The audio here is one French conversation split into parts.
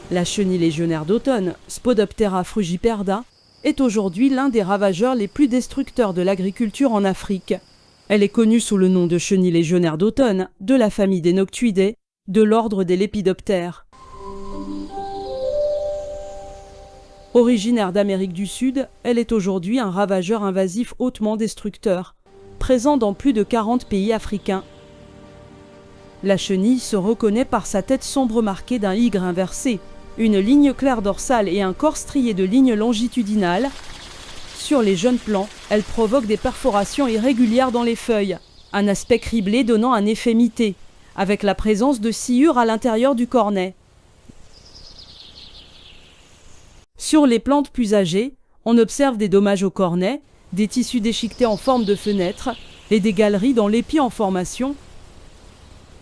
La chenille légionnaire d'automne, Spodoptera frugiperda, est aujourd'hui l'un des ravageurs les plus destructeurs de l'agriculture en Afrique. Elle est connue sous le nom de chenille légionnaire d'automne, de la famille des Noctuidae, de l'ordre des lépidoptères. Originaire d'Amérique du Sud, elle est aujourd'hui un ravageur invasif hautement destructeur, présent dans plus de 40 pays africains. La chenille se reconnaît par sa tête sombre marquée d'un Y inversé, une ligne claire dorsale et un corps strié de lignes longitudinales. Sur les jeunes plants, elle provoque des perforations irrégulières dans les feuilles, un aspect criblé donnant un effet mité, avec la présence de sciures à l'intérieur du cornet. Sur les plantes plus âgées, on observe des dommages au cornet, des tissus déchiquetés en forme de fenêtre et des galeries dans l'épi en formation.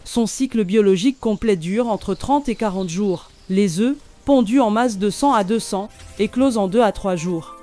Son cycle biologique complet dure entre 30 et 40 jours. Les œufs, pondus en masse de 100 à 200, éclosent en 2 à 3 jours.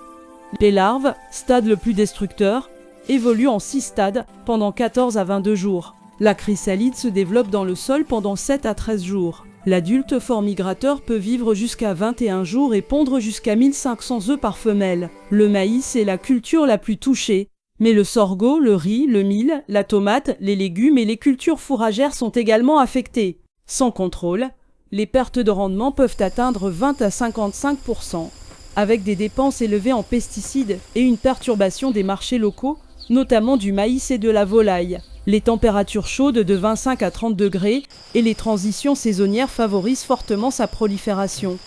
Les larves, stade le plus destructeur, évoluent en 6 stades pendant 14 à 22 jours. La chrysalide se développe dans le sol pendant 7 à 13 jours. L'adulte fort migrateur peut vivre jusqu'à 21 jours et pondre jusqu'à 1500 œufs par femelle. Le maïs est la culture la plus touchée, mais le sorgho, le riz, le mil, la tomate, les légumes et les cultures fourragères sont également affectés. Sans contrôle, les pertes de rendement peuvent atteindre 20 à 55%, avec des dépenses élevées en pesticides et une perturbation des marchés locaux, notamment du maïs et de la volaille. Les températures chaudes de 25 à 30 degrés et les transitions saisonnières favorisent fortement sa prolifération.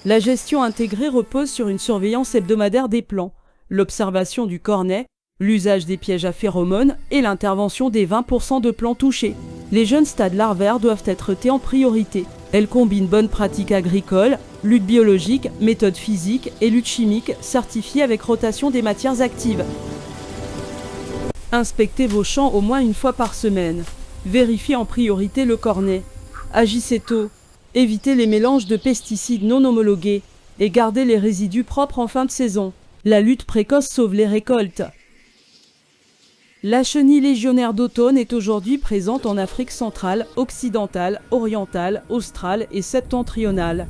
La gestion intégrée repose sur une surveillance hebdomadaire des plants, l'observation du cornet, l'usage des pièges à phéromones et l'intervention des 20% de plants touchés. Les jeunes stades larvaires doivent être traités en priorité. Elles combinent bonnes pratiques agricoles, lutte biologique, méthodes physiques et lutte chimique certifiées avec rotation des matières actives. Inspectez vos champs au moins une fois par semaine. Vérifiez en priorité le cornet. Agissez tôt. Évitez les mélanges de pesticides non homologués et gardez les résidus propres en fin de saison. La lutte précoce sauve les récoltes. La chenille légionnaire d'automne est aujourd'hui présente en Afrique centrale, occidentale, orientale, australe et septentrionale.